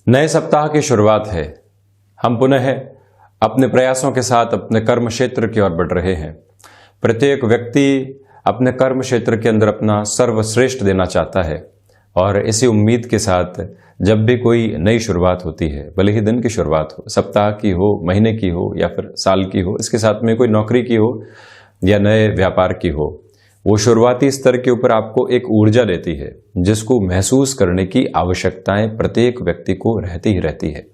नए सप्ताह की शुरुआत है। हम पुनः अपने प्रयासों के साथ अपने कर्म क्षेत्र की ओर बढ़ रहे हैं। प्रत्येक व्यक्ति अपने कर्म क्षेत्र के अंदर अपना सर्वश्रेष्ठ देना चाहता है और इसी उम्मीद के साथ जब भी कोई नई शुरुआत होती है, भले ही दिन की शुरुआत हो, सप्ताह की हो, महीने की हो या फिर साल की हो, इसके साथ में कोई नौकरी की हो या नए व्यापार की हो, वो शुरुआती स्तर के ऊपर आपको एक ऊर्जा देती है जिसको महसूस करने की आवश्यकताएं प्रत्येक व्यक्ति को रहती ही रहती है।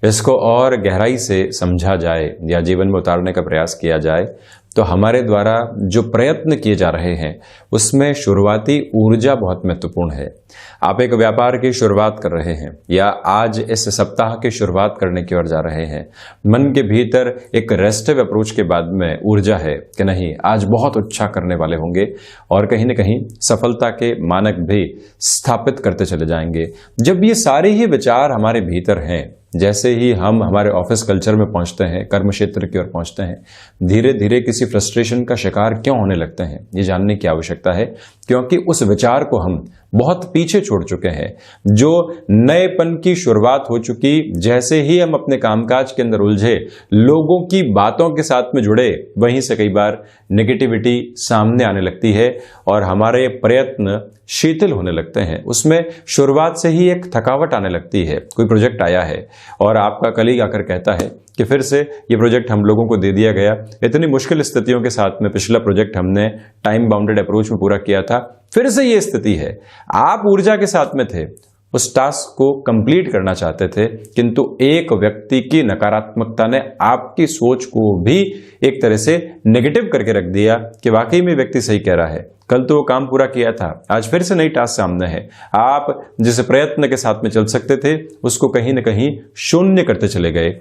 इसको और गहराई से समझा जाए या जीवन में उतारने का प्रयास किया जाए तो हमारे द्वारा जो प्रयत्न किए जा रहे हैं उसमें शुरुआती ऊर्जा बहुत महत्वपूर्ण है। आप एक व्यापार की शुरुआत कर रहे हैं या आज इस सप्ताह की शुरुआत करने की ओर जा रहे हैं, मन के भीतर एक रेस्टिव अप्रोच के बाद में ऊर्जा है कि नहीं, आज बहुत अच्छा करने वाले होंगे और कहीं ना कहीं सफलता के मानक भी स्थापित करते चले जाएंगे। जब ये सारे ही विचार हमारे भीतर हैं, जैसे ही हम हमारे ऑफिस कल्चर में पहुंचते हैं, कर्म क्षेत्र की ओर पहुंचते हैं, धीरे धीरे किसी फ्रस्ट्रेशन का शिकार क्यों होने लगते हैं, ये जानने की आवश्यकता है, क्योंकि उस विचार को हम बहुत पीछे छोड़ चुके हैं। जो नएपन की शुरुआत हो चुकी, जैसे ही हम अपने कामकाज के अंदर उलझे, लोगों की बातों के साथ में जुड़े, वहीं से कई बार नेगेटिविटी सामने आने लगती है और हमारे प्रयत्न शिथिल होने लगते हैं। उसमें शुरुआत से ही एक थकावट आने लगती है। कोई प्रोजेक्ट आया है और आपका कलीग आकर कहता है कि फिर से ये प्रोजेक्ट हम लोगों को दे दिया गया, इतनी मुश्किल स्थितियों के साथ में पिछला प्रोजेक्ट हमने टाइम बाउंडेड अप्रोच में पूरा किया था, फिर से ये स्थिति है। आप ऊर्जा के साथ में थे, उस टास्क को कंप्लीट करना चाहते थे, किंतु एक व्यक्ति की नकारात्मकता ने आपकी सोच को भी एक तरह से नेगेटिव करके रख दिया कि वाकई में व्यक्ति सही कह रहा है, कल तो वो काम पूरा किया था, आज फिर से नई टास्क सामने है। आप जिस प्रयत्न के साथ में चल सकते थे उसको कहीं ना कहीं शून्य करते चले गए।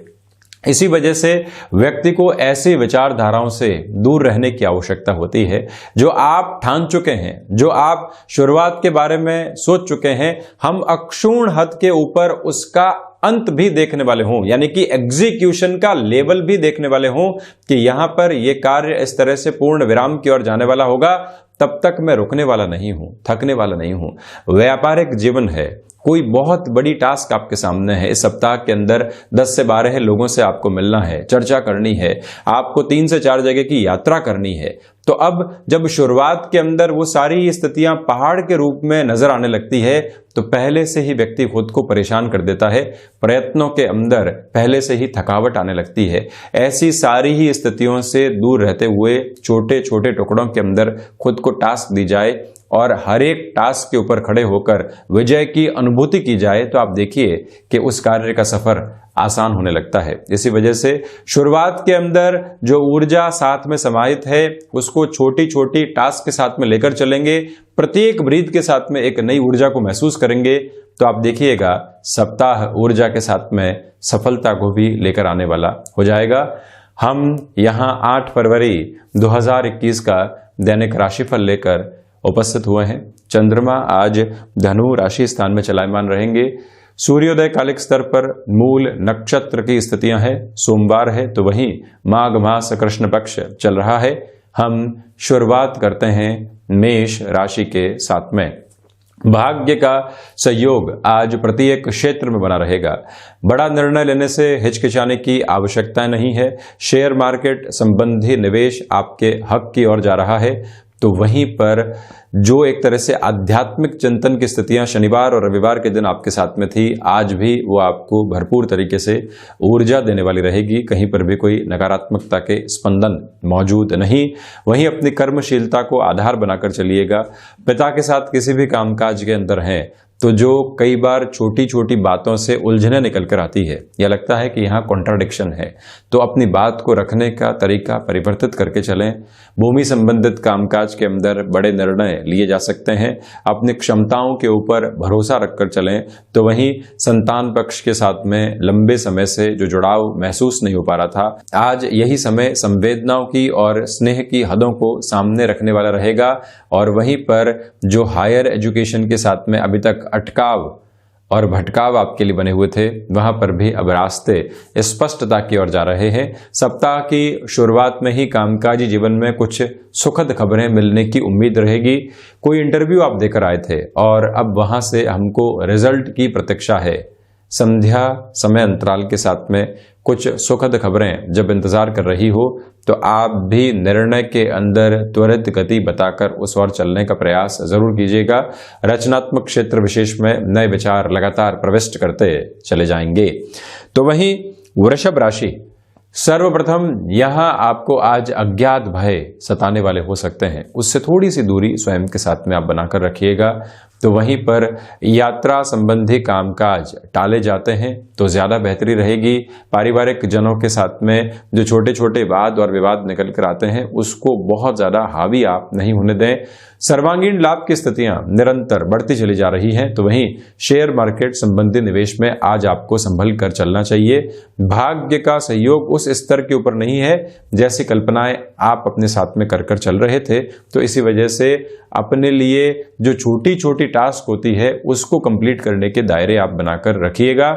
इसी वजह से व्यक्ति को ऐसी विचारधाराओं से दूर रहने की आवश्यकता होती है। जो आप ठान चुके हैं, जो आप शुरुआत के बारे में सोच चुके हैं, हम अक्षुण्ण हद के ऊपर उसका अंत भी देखने वाले हों, यानी कि एग्जीक्यूशन का लेवल भी देखने वाले हों कि यहां पर यह कार्य इस तरह से पूर्ण विराम की ओर जाने वाला होगा, तब तक मैं रुकने वाला नहीं हूं, थकने वाला नहीं हूं। व्यापारिक जीवन है, कोई बहुत बड़ी टास्क आपके सामने है। इस सप्ताह के अंदर 10 से 12 लोगों से आपको मिलना है, चर्चा करनी है, आपको 3 से 4 जगह की यात्रा करनी है। तो अब जब शुरुआत के अंदर वो सारी स्थितियां पहाड़ के रूप में नजर आने लगती है तो पहले से ही व्यक्ति खुद को परेशान कर देता है, प्रयत्नों के अंदर पहले से ही थकावट आने लगती है। ऐसी सारी ही स्थितियों से दूर रहते हुए छोटे छोटे टुकड़ों के अंदर खुद को टास्क दी जाए और हर एक टास्क के ऊपर खड़े होकर विजय की अनुभूति की जाए तो आप देखिए कि उस कार्य का सफर आसान होने लगता है। इसी वजह से शुरुआत के अंदर जो ऊर्जा साथ में समाहित है उसको छोटी छोटी टास्क के साथ में लेकर चलेंगे, प्रत्येक ब्रीथ के साथ में एक नई ऊर्जा को महसूस करेंगे तो आप देखिएगा सप्ताह ऊर्जा के साथ में सफलता को भी लेकर आने वाला हो जाएगा। हम यहाँ 8 फरवरी 2021 का दैनिक राशिफल लेकर उपस्थित हुए हैं। चंद्रमा आज धनु राशि स्थान में चलायमान रहेंगे। सूर्योदय कालिक स्तर पर मूल नक्षत्र की स्थितियां हैं, सोमवार है तो वहीं माघ मास कृष्ण पक्ष चल रहा है। हम शुरुआत करते हैं मेष राशि के साथ में। भाग्य का सहयोग आज प्रत्येक क्षेत्र में बना रहेगा। बड़ा निर्णय लेने से हिचकिचाने की आवश्यकता नहीं है। शेयर मार्केट संबंधी निवेश आपके हक की ओर जा रहा है। तो वहीं पर जो एक तरह से आध्यात्मिक चिंतन की स्थितियां शनिवार और रविवार के दिन आपके साथ में थी, आज भी वो आपको भरपूर तरीके से ऊर्जा देने वाली रहेगी। कहीं पर भी कोई नकारात्मकता के स्पंदन मौजूद नहीं। वहीं अपनी कर्मशीलता को आधार बनाकर चलिएगा। पिता के साथ किसी भी कामकाज के अंदर हैं तो जो कई बार छोटी छोटी बातों से उलझने निकल कर आती है या लगता है कि यहाँ कॉन्ट्राडिक्शन है, तो अपनी बात को रखने का तरीका परिवर्तित करके चलें। भूमि संबंधित कामकाज के अंदर बड़े निर्णय लिए जा सकते हैं। अपनी क्षमताओं के ऊपर भरोसा रखकर चलें। तो वहीं संतान पक्ष के साथ में लंबे समय से जो जुड़ाव महसूस नहीं हो पा रहा था, आज यही समय संवेदनाओं की और स्नेह की हदों को सामने रखने वाला रहेगा। और वहीं पर जो हायर एजुकेशन के साथ में अभी तक अटकाव और भटकाव आपके लिए बने हुए थे, वहां पर भी अब रास्ते स्पष्टता की ओर जा रहे हैं। सप्ताह की शुरुआत में ही कामकाजी जीवन में कुछ सुखद खबरें मिलने की उम्मीद रहेगी। कोई इंटरव्यू आप देकर आए थे और अब वहां से हमको रिजल्ट की प्रतीक्षा है, संध्या समय अंतराल के साथ में कुछ सुखद खबरें जब इंतजार कर रही हो तो आप भी निर्णय के अंदर त्वरित गति बताकर उस ओर चलने का प्रयास जरूर कीजिएगा। रचनात्मक क्षेत्र विशेष में नए विचार लगातार प्रविष्ट करते चले जाएंगे। तो वहीं वृषभ राशि, सर्वप्रथम यहां आपको आज अज्ञात भय सताने वाले हो सकते हैं, उससे थोड़ी सी दूरी स्वयं के साथ में आप बनाकर रखिएगा। तो वहीं पर यात्रा संबंधी कामकाज टाले जाते हैं तो ज्यादा बेहतरी रहेगी। पारिवारिक जनों के साथ में जो छोटे छोटे वाद और विवाद निकल कर आते हैं उसको बहुत ज्यादा हावी आप नहीं होने दें। सर्वांगीण लाभ की स्थितियां निरंतर बढ़ती चली जा रही हैं। तो वहीं शेयर मार्केट संबंधी निवेश में आज आपको संभल कर चलना चाहिए। भाग्य का सहयोग उस स्तर के ऊपर नहीं है जैसी कल्पनाएं आप अपने साथ में कर चल रहे थे, तो इसी वजह से अपने लिए जो छोटी छोटी टास्क होती है उसको कंप्लीट करने के दायरे आप बनाकर रखिएगा।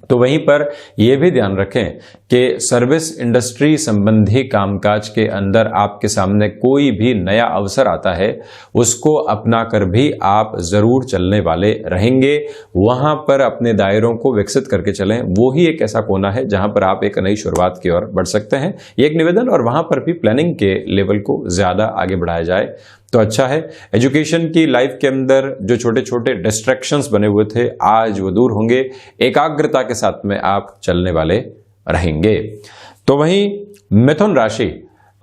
तो वहीं पर यह भी ध्यान रखें कि सर्विस इंडस्ट्री संबंधी कामकाज के अंदर आपके सामने कोई भी नया अवसर आता है उसको अपनाकर भी आप जरूर चलने वाले रहेंगे। वहां पर अपने दायरों को विकसित करके चलें, वो ही एक ऐसा कोना है जहां पर आप एक नई शुरुआत की ओर बढ़ सकते हैं। ये एक निवेदन, और वहां पर भी प्लानिंग के लेवल को ज्यादा आगे बढ़ाया जाए तो अच्छा है। एजुकेशन की लाइफ के अंदर जो छोटे छोटे डिस्ट्रैक्शंस बने हुए थे आज वो दूर होंगे। एकाग्रता के साथ में आप चलने वाले रहेंगे। तो वहीं मिथुन राशि,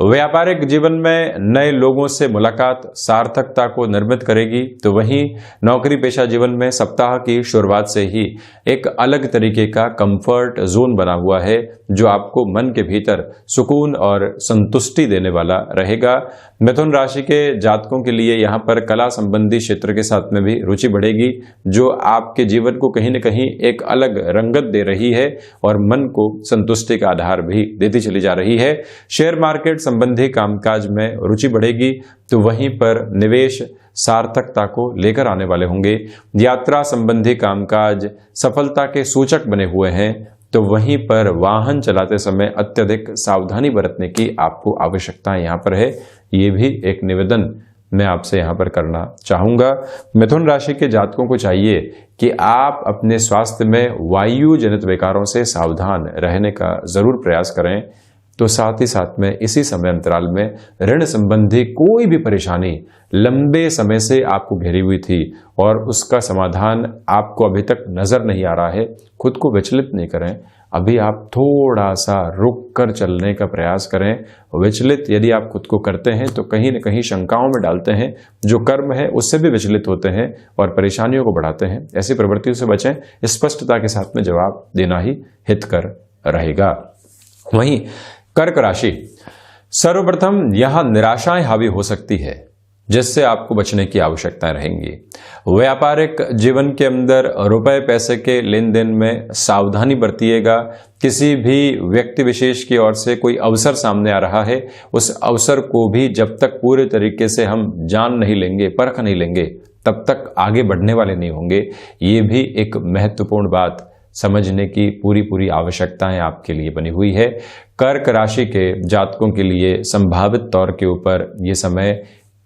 व्यापारिक जीवन में नए लोगों से मुलाकात सार्थकता को निर्मित करेगी। तो वहीं नौकरी पेशा जीवन में सप्ताह की शुरुआत से ही एक अलग तरीके का कंफर्ट जोन बना हुआ है जो आपको मन के भीतर सुकून और संतुष्टि देने वाला रहेगा। मिथुन राशि के जातकों के लिए यहाँ पर कला संबंधी क्षेत्र के साथ में भी रुचि बढ़ेगी जो आपके जीवन को कहीं न कहीं एक अलग रंगत दे रही है और मन को संतुष्टि का आधार भी देती चली जा रही है। शेयर मार्केट संबंधी कामकाज में रुचि बढ़ेगी तो वहीं पर निवेश सार्थकता को लेकर आने वाले होंगे। यात्रा संबंधी कामकाज सफलता के सूचक बने हुए हैं तो वहीं पर वाहन चलाते समय अत्यधिक सावधानी बरतने की आपको आवश्यकता यहाँ पर है। ये भी एक निवेदन मैं आपसे यहाँ पर करना चाहूँगा। मिथुन राशि के जातकों को चाहिए कि आप अपने स्वास्थ्य में वायु जनित विकारों से सावधान रहने का जरूर प्रयास करें। तो साथ ही साथ में इसी समय अंतराल में ऋण संबंधी कोई भी परेशानी लंबे समय से आपको घेरी हुई थी और उसका समाधान आपको अभी तक नजर नहीं आ रहा है, खुद को विचलित नहीं करें। अभी आप थोड़ा सा रुक कर चलने का प्रयास करें। विचलित यदि आप खुद को करते हैं तो कहीं न कहीं शंकाओं में डालते हैं, जो कर्म है उससे भी विचलित होते हैं और परेशानियों को बढ़ाते हैं। ऐसी प्रवृत्तियों से बचें, स्पष्टता के साथ में जवाब देना ही हितकर रहेगा। वहीं कर्क राशि, सर्वप्रथम यहां निराशाएं हावी हो सकती है जिससे आपको बचने की आवश्यकता रहेंगी। व्यापारिक जीवन के अंदर रुपए पैसे के लेन देन में सावधानी बरतिएगा। किसी भी व्यक्ति विशेष की ओर से कोई अवसर सामने आ रहा है, उस अवसर को भी जब तक पूरे तरीके से हम जान नहीं लेंगे, परख नहीं लेंगे, तब तक आगे बढ़ने वाले नहीं होंगे। ये भी एक महत्वपूर्ण बात समझने की पूरी आवश्यकताएं आपके लिए बनी हुई है। कर्क राशि के जातकों के लिए संभावित तौर के ऊपर ये समय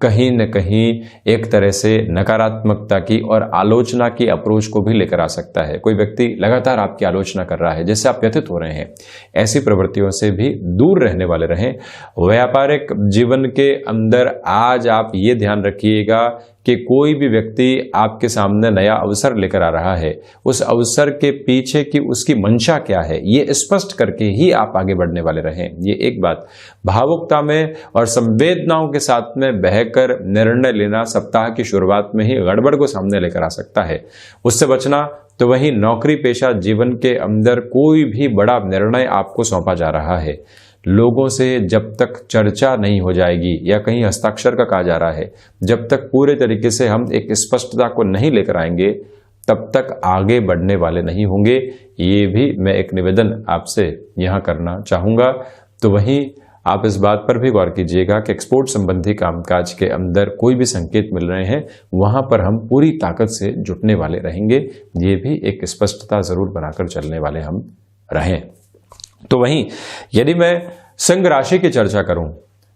कहीं न कहीं एक तरह से नकारात्मकता की और आलोचना की अप्रोच को भी लेकर आ सकता है। कोई व्यक्ति लगातार आपकी आलोचना कर रहा है जिससे आप व्यथित हो रहे हैं, ऐसी प्रवृत्तियों से भी दूर रहने वाले रहें। व्यापारिक जीवन के अंदर आज आप ये ध्यान रखिएगा कि कोई भी व्यक्ति आपके सामने नया अवसर लेकर आ रहा है, उस अवसर के पीछे की उसकी मंशा क्या है ये स्पष्ट करके ही आप आगे बढ़ने वाले रहें। ये एक बात। भावुकता में और संवेदनाओं के साथ में बहकर निर्णय लेना सप्ताह की शुरुआत में ही गड़बड़ को सामने लेकर आ सकता है, उससे बचना। तो वहीं नौकरी पेशा जीवन के अंदर कोई भी बड़ा निर्णय आपको सौंपा जा रहा है, लोगों से जब तक चर्चा नहीं हो जाएगी या कहीं हस्ताक्षर का कहा जा रहा है, जब तक पूरे तरीके से हम एक स्पष्टता को नहीं लेकर आएंगे तब तक आगे बढ़ने वाले नहीं होंगे। ये भी मैं एक निवेदन आपसे यहाँ करना चाहूँगा। तो वहीं आप इस बात पर भी गौर कीजिएगा कि एक्सपोर्ट संबंधी कामकाज के अंदर कोई भी संकेत मिल रहे हैं वहां पर हम पूरी ताकत से जुटने वाले रहेंगे। ये भी एक स्पष्टता जरूर बनाकर चलने वाले हम रहें। तो वहीं यदि मैं सिंह राशि की चर्चा करूं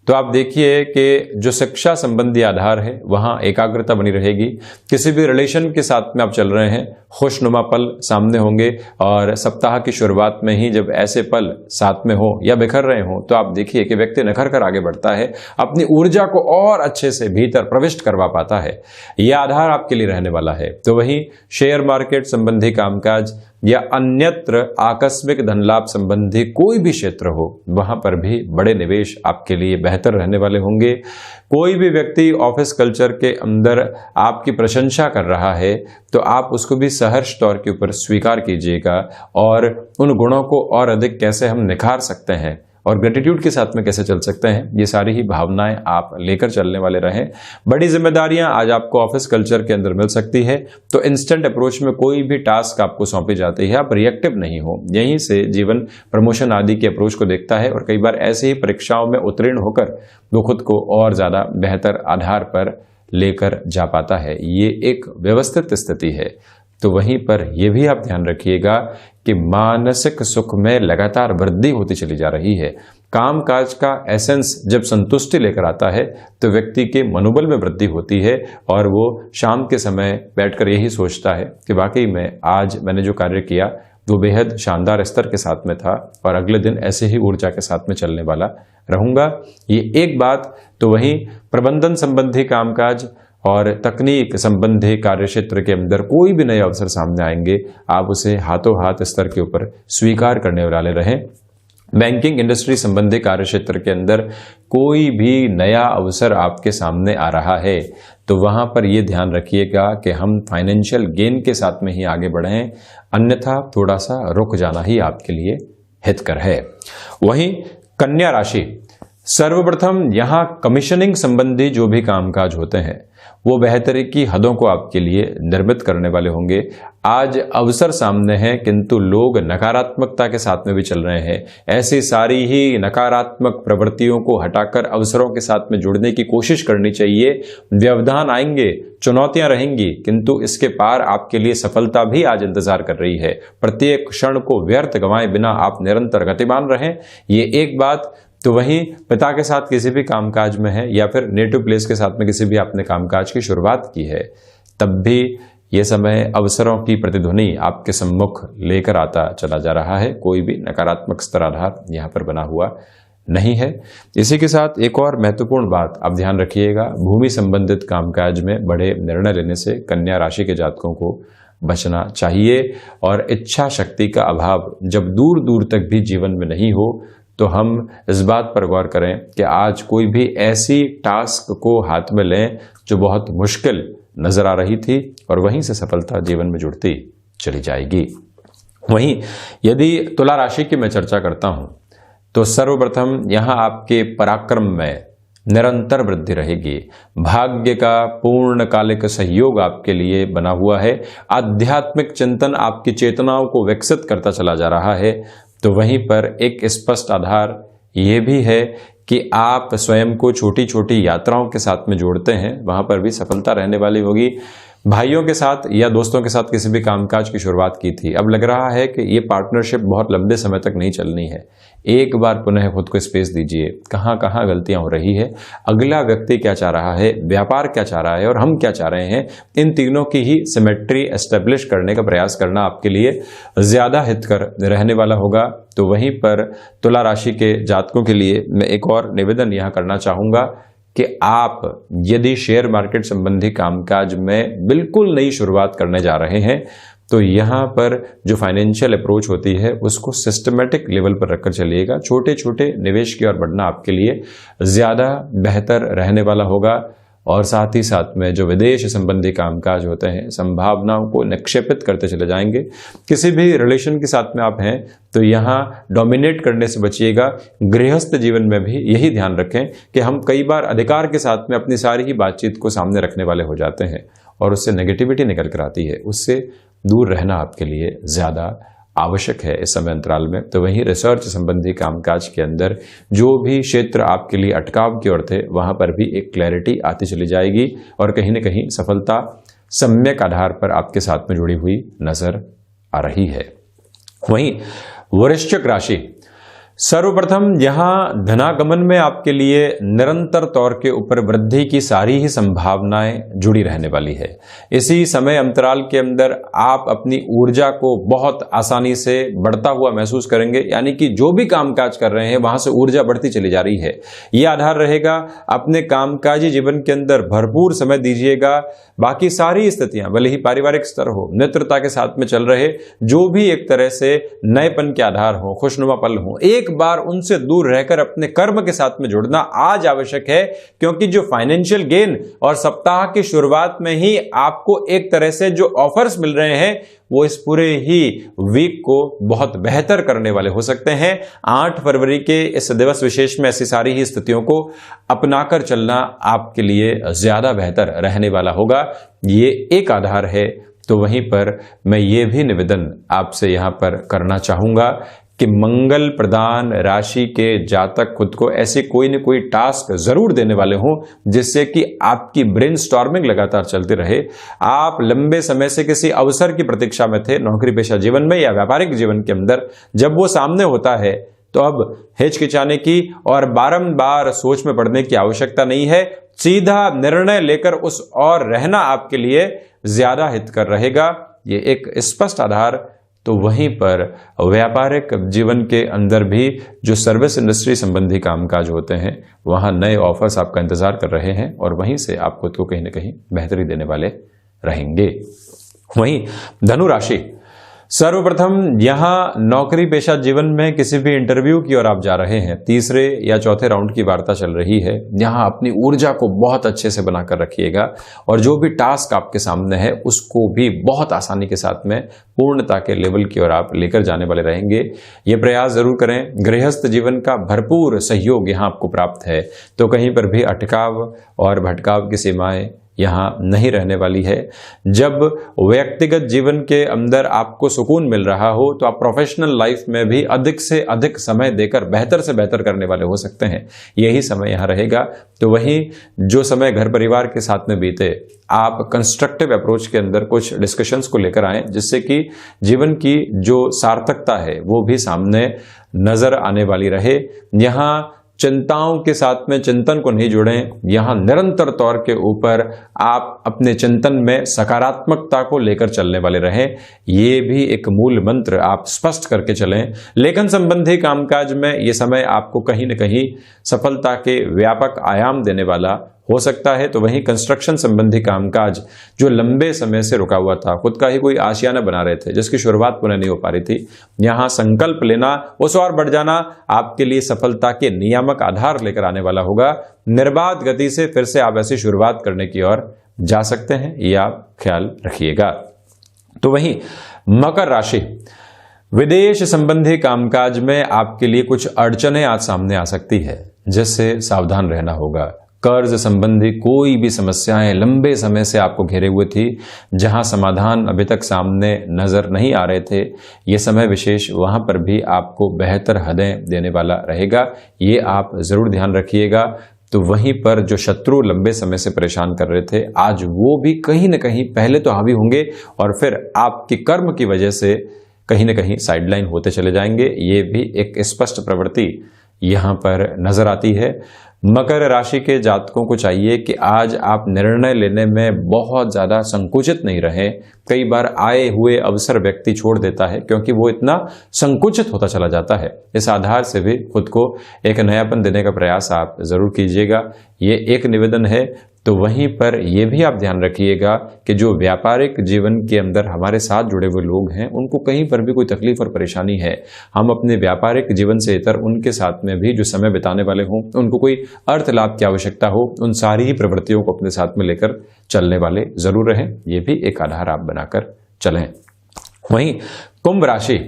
तो आप देखिए कि जो शिक्षा संबंधी आधार है वहां एकाग्रता बनी रहेगी। किसी भी रिलेशन के साथ में आप चल रहे हैं, खुशनुमा पल सामने होंगे, और सप्ताह की शुरुआत में ही जब ऐसे पल साथ में हो या बिखर रहे हो तो आप देखिए कि व्यक्ति निखर कर आगे बढ़ता है, अपनी ऊर्जा को और अच्छे से भीतर प्रविष्ट करवा पाता है। यह आधार आपके लिए रहने वाला है। तो वहीं शेयर मार्केट संबंधी कामकाज या अन्यत्र आकस्मिक धन लाभ संबंधी कोई भी क्षेत्र हो, वहां पर भी बड़े निवेश आपके लिए बेहतर रहने वाले होंगे। कोई भी व्यक्ति ऑफिस कल्चर के अंदर आपकी प्रशंसा कर रहा है तो आप उसको भी सहर्ष तौर के ऊपर स्वीकार कीजिएगा, और उन गुणों को और अधिक कैसे हम निखार सकते हैं और ग्रेटिट्यूड के साथ में कैसे चल सकते हैं, ये सारी ही भावनाएं आप लेकर चलने वाले रहें। बड़ी जिम्मेदारियां आज आपको ऑफिस कल्चर के अंदर मिल सकती है, तो इंस्टेंट अप्रोच में कोई भी टास्क आपको सौंपी जाती है, आप रिएक्टिव नहीं हो। यहीं से जीवन प्रमोशन आदि के अप्रोच को देखता है, और कई बार ऐसे ही परीक्षाओं में उत्तीर्ण होकर वो खुद को और ज्यादा बेहतर आधार पर लेकर जा पाता है। ये एक व्यवस्थित स्थिति है। तो वहीं पर यह भी आप ध्यान रखिएगा कि मानसिक सुख में लगातार वृद्धि होती चली जा रही है। कामकाज का एसेंस जब संतुष्टि लेकर आता है तो व्यक्ति के मनोबल में वृद्धि होती है, और वो शाम के समय बैठकर यही सोचता है कि वाकई में आज मैंने जो कार्य किया वो बेहद शानदार स्तर के साथ में था, और अगले दिन ऐसे ही ऊर्जा के साथ में चलने वाला रहूंगा। ये एक बात। तो वहीं प्रबंधन संबंधी कामकाज और तकनीक संबंधी कार्य क्षेत्र के अंदर कोई भी नए अवसर सामने आएंगे, आप उसे हाथों हाथ स्तर के ऊपर स्वीकार करने वाले रहें। बैंकिंग इंडस्ट्री संबंधी कार्य क्षेत्र के अंदर कोई भी नया अवसर आपके सामने आ रहा है तो वहां पर यह ध्यान रखिएगा कि हम फाइनेंशियल गेन के साथ में ही आगे बढ़ें, अन्यथा थोड़ा सा रुक जाना ही आपके लिए हितकर है। वहीं कन्या राशि, सर्वप्रथम यहां कमीशनिंग संबंधी जो भी कामकाज होते हैं वो बेहतरी की हदों को आपके लिए निर्मित करने वाले होंगे। आज अवसर सामने हैं, किंतु लोग नकारात्मकता के साथ में भी चल रहे हैं। ऐसी सारी ही नकारात्मक प्रवृत्तियों को हटाकर अवसरों के साथ में जुड़ने की कोशिश करनी चाहिए। व्यवधान आएंगे, चुनौतियां रहेंगी, किंतु इसके पार आपके लिए सफलता भी आज इंतजार कर रही है। प्रत्येक क्षण को व्यर्थ गंवाए बिना आप निरंतर गतिमान रहें, ये एक बात। तो वहीं पिता के साथ किसी भी कामकाज में है या फिर नेटिव प्लेस के साथ में किसी भी आपने कामकाज की शुरुआत की है, तब भी ये समय अवसरों की प्रतिध्वनि आपके सम्मुख लेकर आता चला जा रहा है। कोई भी नकारात्मक स्तर आधार यहाँ पर बना हुआ नहीं है। इसी के साथ एक और महत्वपूर्ण बात आप ध्यान रखिएगा, भूमि संबंधित कामकाज में बड़े निर्णय लेने से कन्या राशि के जातकों को बचना चाहिए। और इच्छा शक्ति का अभाव जब दूर दूर तक भी जीवन में नहीं हो तो हम इस बात पर गौर करें कि आज कोई भी ऐसी टास्क को हाथ में लें जो बहुत मुश्किल नजर आ रही थी, और वहीं से सफलता जीवन में जुड़ती चली जाएगी। वहीं यदि तुला राशि की मैं चर्चा करता हूं तो सर्वप्रथम यहां आपके पराक्रम में निरंतर वृद्धि रहेगी। भाग्य का पूर्णकालिक सहयोग आपके लिए बना हुआ है। आध्यात्मिक चिंतन आपकी चेतनाओं को विकसित करता चला जा रहा है। तो वहीं पर एक स्पष्ट आधार ये भी है कि आप स्वयं को छोटी छोटी यात्राओं के साथ में जोड़ते हैं, वहां पर भी सफलता रहने वाली होगी। भाइयों के साथ या दोस्तों के साथ किसी भी कामकाज की शुरुआत की थी, अब लग रहा है कि ये पार्टनरशिप बहुत लंबे समय तक नहीं चलनी है। एक बार पुनः खुद को स्पेस दीजिए, कहाँ कहाँ गलतियां हो रही है, अगला व्यक्ति क्या चाह रहा है, व्यापार क्या चाह रहा है और हम क्या चाह रहे हैं, इन तीनों की ही सिमेट्री एस्टेब्लिश करने का प्रयास करना आपके लिए ज्यादा हितकर रहने वाला होगा। तो वहीं पर तुला राशि के जातकों के लिए मैं एक और निवेदन यहाँ करना चाहूंगा कि आप यदि शेयर मार्केट संबंधी कामकाज में बिल्कुल नई शुरुआत करने जा रहे हैं तो यहाँ पर जो फाइनेंशियल अप्रोच होती है उसको सिस्टमेटिक लेवल पर रखकर चलिएगा। छोटे छोटे निवेश की ओर बढ़ना आपके लिए ज़्यादा बेहतर रहने वाला होगा। और साथ ही साथ में जो विदेश संबंधी कामकाज होते हैं, संभावनाओं को निक्षेपित करते चले जाएंगे। किसी भी रिलेशन के साथ में आप हैं तो यहाँ डोमिनेट करने से बचिएगा। गृहस्थ जीवन में भी यही ध्यान रखें कि हम कई बार अधिकार के साथ में अपनी सारी ही बातचीत को सामने रखने वाले हो जाते हैं और उससे नेगेटिविटी निकल कर आती है। उससे दूर रहना आपके लिए ज़्यादा आवश्यक है इस समय अंतराल में। तो वहीं रिसर्च संबंधी कामकाज के अंदर जो भी क्षेत्र आपके लिए अटकाव की ओर थे वहां पर भी एक क्लैरिटी आती चली जाएगी और कहीं न कहीं सफलता सम्यक आधार पर आपके साथ में जुड़ी हुई नजर आ रही है। वहीं वृश्चिक राशि, सर्वप्रथम यहाँ धनागमन में आपके लिए निरंतर तौर के ऊपर वृद्धि की सारी ही संभावनाएं जुड़ी रहने वाली है। इसी समय अंतराल के अंदर आप अपनी ऊर्जा को बहुत आसानी से बढ़ता हुआ महसूस करेंगे, यानी कि जो भी कामकाज कर रहे हैं वहां से ऊर्जा बढ़ती चली जा रही है। यह आधार रहेगा। अपने कामकाजी जीवन के अंदर भरपूर समय दीजिएगा। बाकी सारी स्थितियां, भले ही पारिवारिक स्तर हो, मित्रता के साथ में चल रहे जो भी एक तरह से नएपन के आधार हो, खुशनुमा पल हो, एक बार उनसे दूर रहकर अपने कर्म के साथ में जुड़ना आज आवश्यक है, क्योंकि जो फाइनेंशियल गेन और सप्ताह की शुरुआत में ही आपको एक तरह से जो ऑफर्स मिल रहे हैं वो इस पूरे ही वीक को बहुत बेहतर करने वाले हो सकते हैं। 8 फरवरी के इस दिवस विशेष में ऐसी सारी ही स्थितियों को अपनाकर चलना आपके लिए ज्यादा बेहतर रहने वाला होगा। ये एक आधार है। तो वहीं पर मैं ये भी निवेदन आपसे यहां पर करना चाहूंगा कि मंगल प्रदान राशि के जातक खुद को ऐसे कोई न कोई टास्क जरूर देने वाले हों जिससे कि आपकी ब्रेनस्टॉर्मिंग लगातार चलती रहे। आप लंबे समय से किसी अवसर की प्रतीक्षा में थे, नौकरी पेशा जीवन में या व्यापारिक जीवन के अंदर, जब वो सामने होता है तो अब हिचकिचाने की और बारंबार सोच में पड़ने की आवश्यकता नहीं है। सीधा निर्णय लेकर उस और रहना आपके लिए ज्यादा हितकर रहेगा। ये एक स्पष्ट आधार। तो वहीं पर व्यापारिक जीवन के अंदर भी जो सर्विस इंडस्ट्री संबंधी कामकाज होते हैं वहां नए ऑफर्स आपका इंतजार कर रहे हैं और वहीं से आप खुद को कहीं ना कहीं बेहतरी देने वाले रहेंगे। वहीं धनु राशि, सर्वप्रथम यहां नौकरी पेशा जीवन में किसी भी इंटरव्यू की ओर आप जा रहे हैं, तीसरे या चौथे राउंड की वार्ता चल रही है। यहां अपनी ऊर्जा को बहुत अच्छे से बनाकर रखिएगा और जो भी टास्क आपके सामने है उसको भी बहुत आसानी के साथ में पूर्णता के लेवल की ओर आप लेकर जाने वाले रहेंगे। ये प्रयास जरूर करें। गृहस्थ जीवन का भरपूर सहयोग यहां आपको प्राप्त है, तो कहीं पर भी अटकाव और भटकाव की सीमाएं यहां नहीं रहने वाली है। जब व्यक्तिगत जीवन के अंदर आपको सुकून मिल रहा हो तो आप प्रोफेशनल लाइफ में भी अधिक से अधिक समय देकर बेहतर से बेहतर करने वाले हो सकते हैं। यही समय यहां रहेगा। तो वहीं जो समय घर परिवार के साथ में बीते, आप कंस्ट्रक्टिव अप्रोच के अंदर कुछ डिस्कशंस को लेकर आए जिससे कि जीवन की जो सार्थकता है वो भी सामने नजर आने वाली रहे। यहां चिंताओं के साथ में चिंतन को नहीं जोड़ें। यहां निरंतर तौर के ऊपर आप अपने चिंतन में सकारात्मकता को लेकर चलने वाले रहें। ये भी एक मूल मंत्र आप स्पष्ट करके चलें। लेखन संबंधी कामकाज में ये समय आपको कहीं न कहीं सफलता के व्यापक आयाम देने वाला हो सकता है। तो वहीं कंस्ट्रक्शन संबंधी कामकाज जो लंबे समय से रुका हुआ था, खुद का ही कोई आशियाना बना रहे थे जिसकी शुरुआत पुनः नहीं हो पा रही थी, यहां संकल्प लेना, उस और बढ़ जाना आपके लिए सफलता के नियामक आधार लेकर आने वाला होगा। निर्बाध गति से फिर से आप ऐसी शुरुआत करने की ओर जा सकते हैं, ये आप ख्याल रखिएगा। तो वहीं मकर राशि, विदेश संबंधी कामकाज में आपके लिए कुछ अड़चनें आज सामने आ सकती है जिससे सावधान रहना होगा। कर्ज संबंधी कोई भी समस्याएं लंबे समय से आपको घेरे हुए थी, जहां समाधान अभी तक सामने नजर नहीं आ रहे थे, ये समय विशेष वहां पर भी आपको बेहतर हदें देने वाला रहेगा। ये आप जरूर ध्यान रखिएगा। तो वहीं पर जो शत्रु लंबे समय से परेशान कर रहे थे, आज वो भी कहीं न कहीं पहले तो हावी होंगे और फिर आपके कर्म की वजह से कहीं न कहीं साइडलाइन होते चले जाएंगे। ये भी एक स्पष्ट प्रवृत्ति यहां पर नजर आती है। मकर राशि के जातकों को चाहिए कि आज आप निर्णय लेने में बहुत ज्यादा संकुचित नहीं रहें। कई बार आए हुए अवसर व्यक्ति छोड़ देता है क्योंकि वो इतना संकुचित होता चला जाता है। इस आधार से भी खुद को एक नयापन देने का प्रयास आप जरूर कीजिएगा। ये एक निवेदन है। तो वहीं पर यह भी आप ध्यान रखिएगा कि जो व्यापारिक जीवन के अंदर हमारे साथ जुड़े हुए लोग हैं उनको कहीं पर भी कोई तकलीफ और परेशानी है, हम अपने व्यापारिक जीवन से इतर उनके साथ में भी जो समय बिताने वाले हों, उनको कोई अर्थ लाभ की आवश्यकता हो, उन सारी ही प्रवृत्तियों को अपने साथ में लेकर चलने वाले जरूर रहें। ये भी एक आधार आप बनाकर चलें। वहीं कुंभ राशि,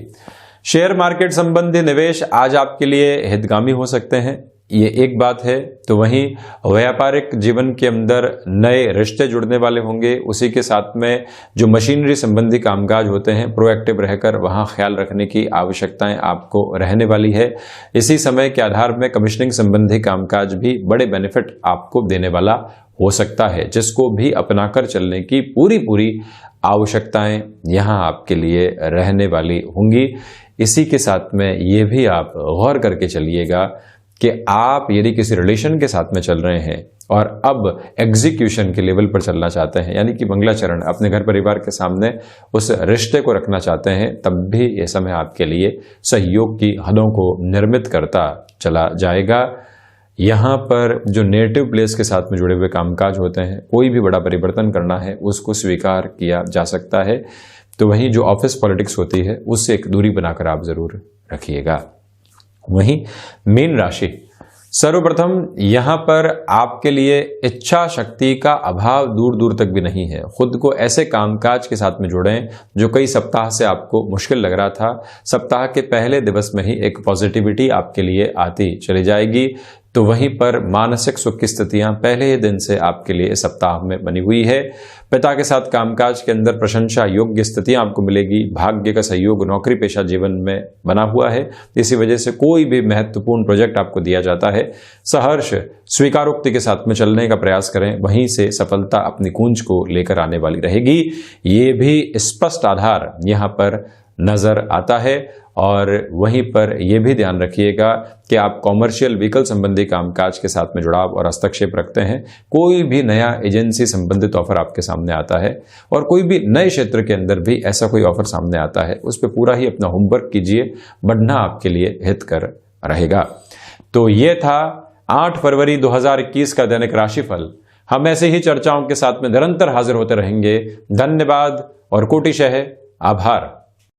शेयर मार्केट संबंधी निवेश आज आपके लिए हितगामी हो सकते हैं, ये एक बात है। तो वहीं व्यापारिक जीवन के अंदर नए रिश्ते जुड़ने वाले होंगे। उसी के साथ में जो मशीनरी संबंधी कामकाज होते हैं, प्रोएक्टिव रहकर वहां ख्याल रखने की आवश्यकताएं आपको रहने वाली है। इसी समय के आधार में कमीशनिंग संबंधी कामकाज भी बड़े बेनिफिट आपको देने वाला हो सकता है, जिसको भी अपनाकर चलने की पूरी आवश्यकताएं यहां आपके लिए रहने वाली होंगी। इसी के साथ में ये भी आप गौर करके चलिएगा कि आप यदि किसी रिलेशन के साथ में चल रहे हैं और अब एग्जीक्यूशन के लेवल पर चलना चाहते हैं, यानी कि मंगलाचरण अपने घर परिवार के सामने उस रिश्ते को रखना चाहते हैं, तब भी ये समय आपके लिए सहयोग की हदों को निर्मित करता चला जाएगा। यहाँ पर जो नेटिव प्लेस के साथ में जुड़े हुए कामकाज होते हैं, कोई भी बड़ा परिवर्तन करना है उसको स्वीकार किया जा सकता है। तो वहीं जो ऑफिस पॉलिटिक्स होती है उससे एक दूरी बनाकर आप जरूर रखिएगा। वहीं मीन राशि, सर्वप्रथम यहां पर आपके लिए इच्छा शक्ति का अभाव दूर दूर तक भी नहीं है। खुद को ऐसे कामकाज के साथ में जोड़ें जो कई सप्ताह से आपको मुश्किल लग रहा था, सप्ताह के पहले दिवस में ही एक पॉजिटिविटी आपके लिए आती चली जाएगी। तो वहीं पर मानसिक सुख की स्थितियां पहले ही दिन से आपके लिए इस सप्ताह में बनी हुई है। पिता के साथ कामकाज के अंदर प्रशंसा योग्य स्थितियां आपको मिलेगी। भाग्य का सहयोग नौकरी पेशा जीवन में बना हुआ है, इसी वजह से कोई भी महत्वपूर्ण प्रोजेक्ट आपको दिया जाता है, सहर्ष स्वीकारोक्ति के साथ में चलने का प्रयास करें, वहीं से सफलता अपनी कूंज को लेकर आने वाली रहेगी। ये भी स्पष्ट आधार यहाँ पर नजर आता है। और वहीं पर यह भी ध्यान रखिएगा कि आप कॉमर्शियल व्हीकल संबंधी कामकाज के साथ में जुड़ाव और हस्तक्षेप रखते हैं। कोई भी नया एजेंसी संबंधित ऑफर आपके सामने आता है और कोई भी नए क्षेत्र के अंदर भी ऐसा कोई ऑफर सामने आता है, उस पर पूरा ही अपना होमवर्क कीजिए, बढ़ना आपके लिए हितकर रहेगा। तो ये था 8 फरवरी 2021 का दैनिक राशिफल। हम ऐसे ही चर्चाओं के साथ में निरंतर हाजिर होते रहेंगे। धन्यवाद और कोटिशः आभार।